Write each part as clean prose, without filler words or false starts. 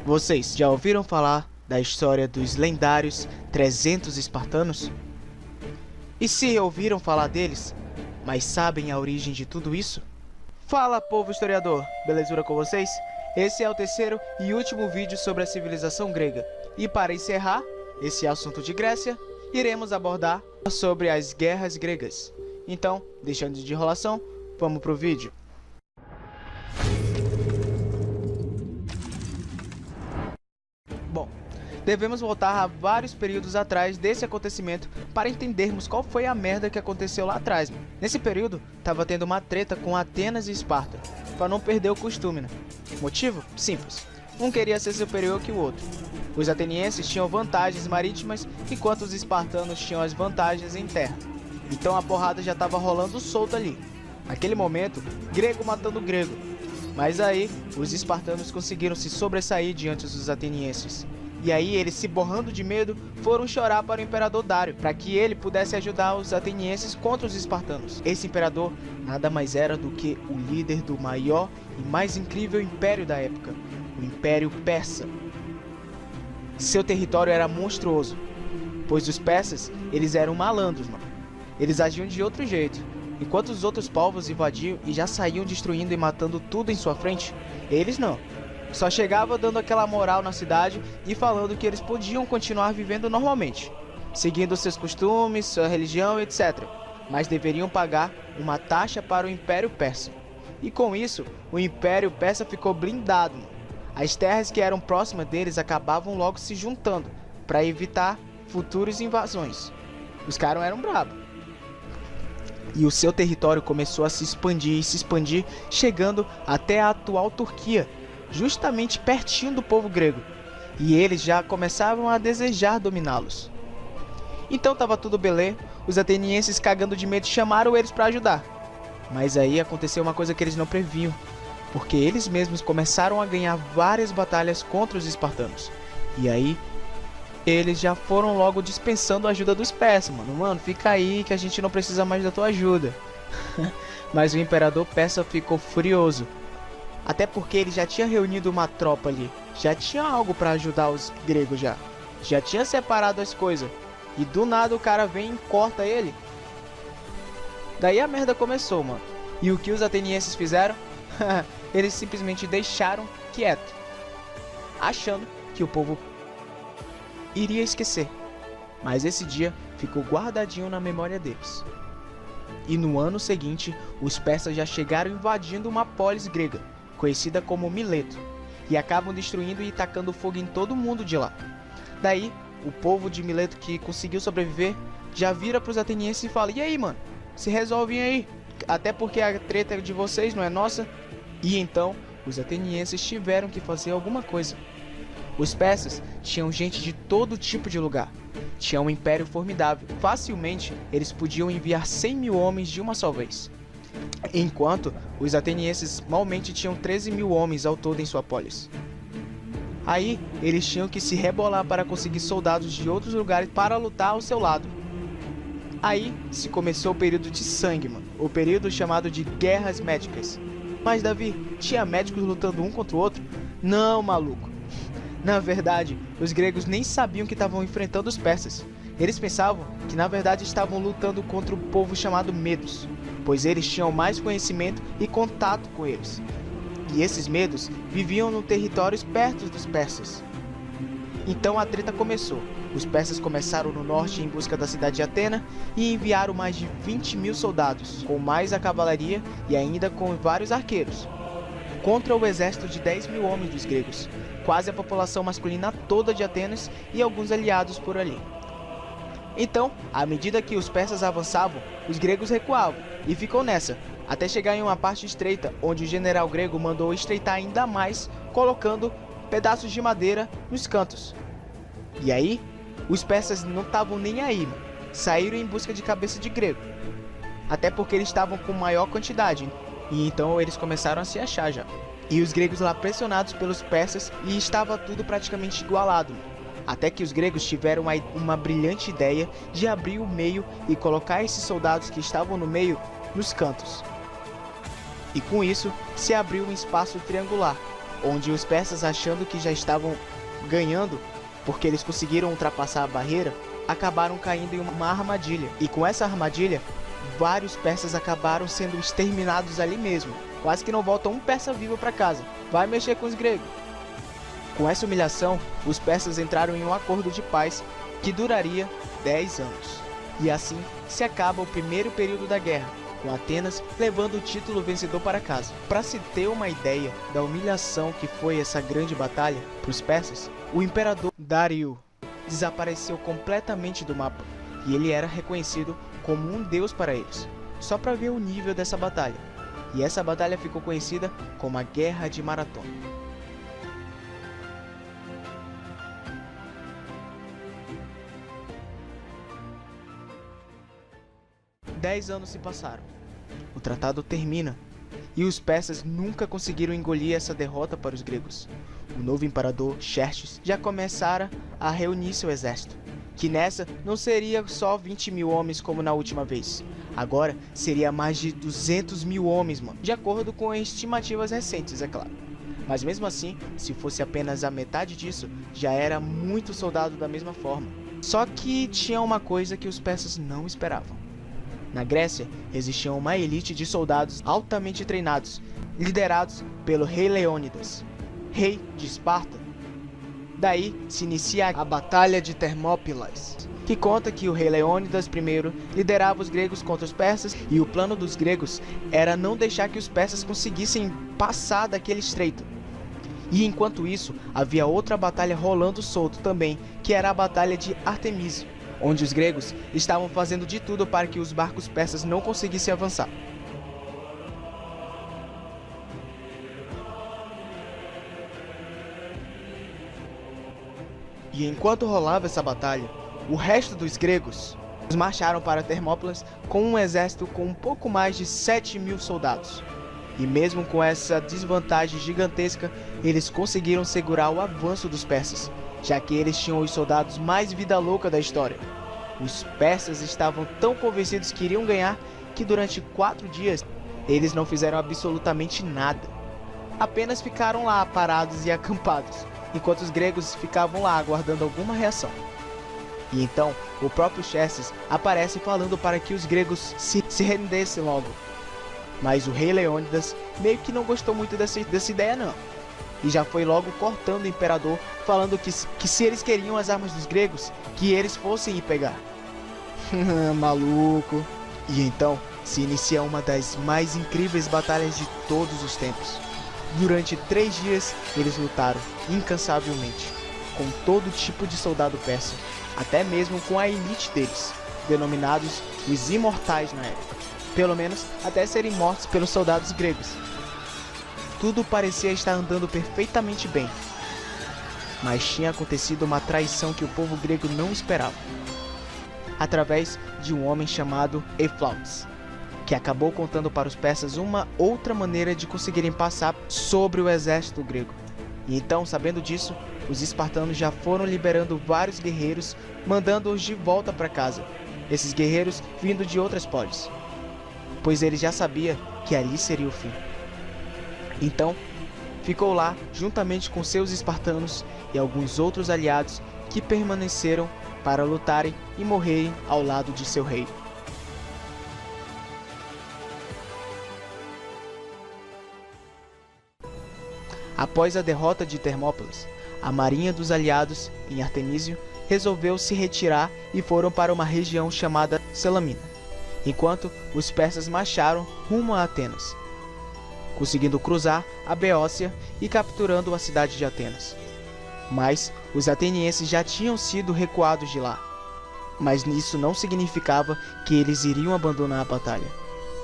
Vocês já ouviram falar da história dos lendários 300 espartanos? E se ouviram falar deles, mas sabem a origem de tudo isso? Fala, povo historiador, belezura com vocês? Esse é o terceiro e último vídeo sobre a civilização grega. E para encerrar esse assunto de Grécia, iremos abordar sobre as guerras gregas. Então, deixando de enrolação, vamos pro vídeo. Bom, devemos voltar a vários períodos atrás desse acontecimento para entendermos qual foi a merda que aconteceu lá atrás. Nesse período, tava tendo uma treta com Atenas e Esparta, para não perder o costume, né? Motivo? Simples. Um queria ser superior que o outro. Os atenienses tinham vantagens marítimas, enquanto os espartanos tinham as vantagens em terra. Então a porrada já estava rolando solta ali. Naquele momento, grego matando grego. Mas aí, os espartanos conseguiram se sobressair diante dos atenienses. E aí eles, se borrando de medo, foram chorar para o imperador Dário, para que ele pudesse ajudar os atenienses contra os espartanos. Esse imperador nada mais era do que o líder do maior e mais incrível império da época, o Império Persa. Seu território era monstruoso, pois os persas, eles eram malandros, mano. Eles agiam de outro jeito. Enquanto os outros povos invadiam e já saíam destruindo e matando tudo em sua frente, eles não. Só chegavam dando aquela moral na cidade e falando que eles podiam continuar vivendo normalmente, seguindo seus costumes, sua religião, etc. Mas deveriam pagar uma taxa para o Império Persa. E com isso, o Império Persa ficou blindado. As terras que eram próximas deles acabavam logo se juntando para evitar futuras invasões. Os caras eram brabos. E o seu território começou a se expandir, chegando até a atual Turquia, justamente pertinho do povo grego. E eles já começavam a desejar dominá-los. Então tava tudo beleza, os atenienses cagando de medo chamaram eles para ajudar. Mas aí aconteceu uma coisa que eles não previam, porque eles mesmos começaram a ganhar várias batalhas contra os espartanos. E aí eles já foram logo dispensando a ajuda dos persas, mano, fica aí que a gente não precisa mais da tua ajuda. Mas o imperador persa ficou furioso, até porque ele já tinha reunido uma tropa ali, já tinha algo para ajudar os gregos já tinha separado as coisas, e do nada o cara vem e corta ele. Daí a merda começou, mano. E o que os atenienses fizeram? Eles simplesmente deixaram quieto, achando que o povo iria esquecer. Mas esse dia ficou guardadinho na memória deles. E no ano seguinte, os persas já chegaram invadindo uma polis grega, conhecida como Mileto, e acabam destruindo e tacando fogo em todo mundo de lá. Daí, o povo de Mileto que conseguiu sobreviver, já vira para os atenienses e fala: e aí, mano, se resolvem aí, até porque a treta de vocês não é nossa. E então, os atenienses tiveram que fazer alguma coisa. Os persas tinham gente de todo tipo de lugar. Tinham um império formidável. Facilmente, eles podiam enviar 100 mil homens de uma só vez. Enquanto os atenienses malmente tinham 13 mil homens ao todo em sua polis. Aí, eles tinham que se rebolar para conseguir soldados de outros lugares para lutar ao seu lado. Aí, se começou o período de sangue, mano. O período chamado de Guerras Médicas. Mas, Davi, tinha médicos lutando um contra o outro? Não, maluco. Na verdade, os gregos nem sabiam que estavam enfrentando os persas. Eles pensavam que na verdade estavam lutando contra o povo chamado Medos, pois eles tinham mais conhecimento e contato com eles. E esses Medos viviam no territórios perto dos persas. Então a treta começou. Os persas começaram no norte em busca da cidade de Atena e enviaram mais de 20 mil soldados, com mais a cavalaria e ainda com vários arqueiros, contra o exército de 10 mil homens dos gregos, quase a população masculina toda de Atenas e alguns aliados por ali. Então, à medida que os persas avançavam, os gregos recuavam, e ficou nessa, até chegar em uma parte estreita, onde o general grego mandou estreitar ainda mais, colocando pedaços de madeira nos cantos. E aí, os persas não estavam nem aí, mano. Saíram em busca de cabeça de grego, até porque eles estavam com maior quantidade, e então eles começaram a se achar já. E os gregos lá pressionados pelos persas, e estava tudo praticamente igualado. Até que os gregos tiveram uma brilhante ideia de abrir o meio e colocar esses soldados que estavam no meio nos cantos. E com isso, se abriu um espaço triangular, onde os persas, achando que já estavam ganhando, porque eles conseguiram ultrapassar a barreira, acabaram caindo em uma armadilha. E com essa armadilha, vários persas acabaram sendo exterminados ali mesmo. Quase que não volta um persa vivo para casa. Vai mexer com os gregos. Com essa humilhação, os persas entraram em um acordo de paz que duraria 10 anos. E assim se acaba o primeiro período da guerra, com Atenas levando o título vencedor para casa. Para se ter uma ideia da humilhação que foi essa grande batalha para os persas, o imperador Dario desapareceu completamente do mapa e ele era reconhecido como um deus para eles. Só para ver o nível dessa batalha. E essa batalha ficou conhecida como a Guerra de Maratona. 10 anos se passaram. O tratado termina e os persas nunca conseguiram engolir essa derrota para os gregos. O novo imperador, Xerxes, já começara a reunir seu exército, que nessa não seria só 20 mil homens como na última vez. Agora seria mais de 200 mil homens, mano, de acordo com estimativas recentes, é claro. Mas mesmo assim, se fosse apenas a metade disso, já era muito soldado da mesma forma. Só que tinha uma coisa que os persas não esperavam. Na Grécia, existia uma elite de soldados altamente treinados, liderados pelo rei Leônidas, rei de Esparta. Daí se inicia a Batalha de Termópilas, que conta que o rei Leônidas I liderava os gregos contra os persas, e o plano dos gregos era não deixar que os persas conseguissem passar daquele estreito. E enquanto isso, havia outra batalha rolando solto também, que era a Batalha de Artemísio, onde os gregos estavam fazendo de tudo para que os barcos persas não conseguissem avançar. E enquanto rolava essa batalha, o resto dos gregos marcharam para Termópilas com um exército com um pouco mais de 7 mil soldados. E mesmo com essa desvantagem gigantesca, eles conseguiram segurar o avanço dos persas, já que eles tinham os soldados mais vida louca da história. Os persas estavam tão convencidos que iriam ganhar que durante 4 dias eles não fizeram absolutamente nada. Apenas ficaram lá parados e acampados, enquanto os gregos ficavam lá aguardando alguma reação. E então o próprio Xerxes aparece falando para que os gregos se rendessem logo. Mas o rei Leônidas meio que não gostou muito dessa ideia não. E já foi logo cortando o imperador, falando que se eles queriam as armas dos gregos, que eles fossem ir pegar. Maluco. E então se inicia uma das mais incríveis batalhas de todos os tempos. Durante 3 dias eles lutaram incansavelmente, com todo tipo de soldado persa, até mesmo com a elite deles, denominados os Imortais na época. Pelo menos até serem mortos pelos soldados gregos. Tudo parecia estar andando perfeitamente bem. Mas tinha acontecido uma traição que o povo grego não esperava. Através de um homem chamado Eflautes, que acabou contando para os persas uma outra maneira de conseguirem passar sobre o exército grego. E então, sabendo disso, os espartanos já foram liberando vários guerreiros, mandando-os de volta para casa. Esses guerreiros vindo de outras polis, pois ele já sabia que ali seria o fim. Então, ficou lá juntamente com seus espartanos e alguns outros aliados que permaneceram para lutarem e morrerem ao lado de seu rei. Após a derrota de Termópilas, a marinha dos aliados em Artemísio resolveu se retirar e foram para uma região chamada Salamina, enquanto os persas marcharam rumo a Atenas, conseguindo cruzar a Beócia e capturando a cidade de Atenas. Mas os atenienses já tinham sido recuados de lá. Mas isso não significava que eles iriam abandonar a batalha.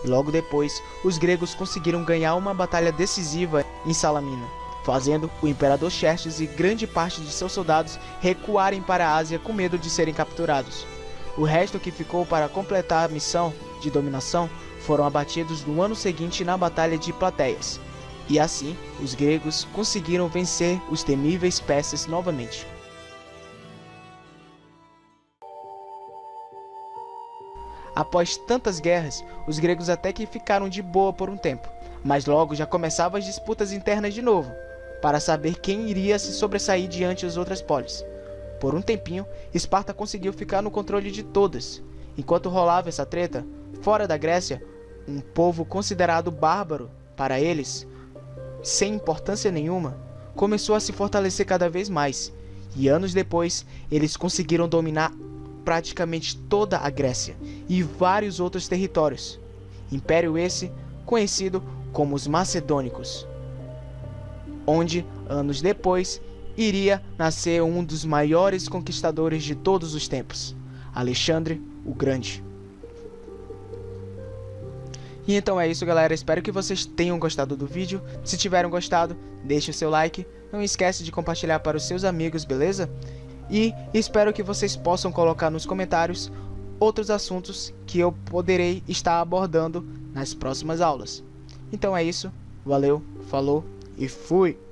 E logo depois, os gregos conseguiram ganhar uma batalha decisiva em Salamina, fazendo o imperador Xerxes e grande parte de seus soldados recuarem para a Ásia com medo de serem capturados. O resto que ficou para completar a missão de dominação foram abatidos no ano seguinte na Batalha de Plateias. E assim, os gregos conseguiram vencer os temíveis persas novamente. Após tantas guerras, os gregos até que ficaram de boa por um tempo, mas logo já começavam as disputas internas de novo. para saber quem iria se sobressair diante das outras polis. Por um tempinho, Esparta conseguiu ficar no controle de todas. Enquanto rolava essa treta, fora da Grécia, um povo considerado bárbaro para eles, sem importância nenhuma, começou a se fortalecer cada vez mais, e anos depois, eles conseguiram dominar praticamente toda a Grécia e vários outros territórios. Império esse conhecido como os Macedônicos, onde, anos depois, iria nascer um dos maiores conquistadores de todos os tempos, Alexandre o Grande. E então é isso, galera, espero que vocês tenham gostado do vídeo. Se tiveram gostado, deixe o seu like, não esquece de compartilhar para os seus amigos, beleza? E espero que vocês possam colocar nos comentários outros assuntos que eu poderei estar abordando nas próximas aulas. Então é isso, valeu, falou e fui!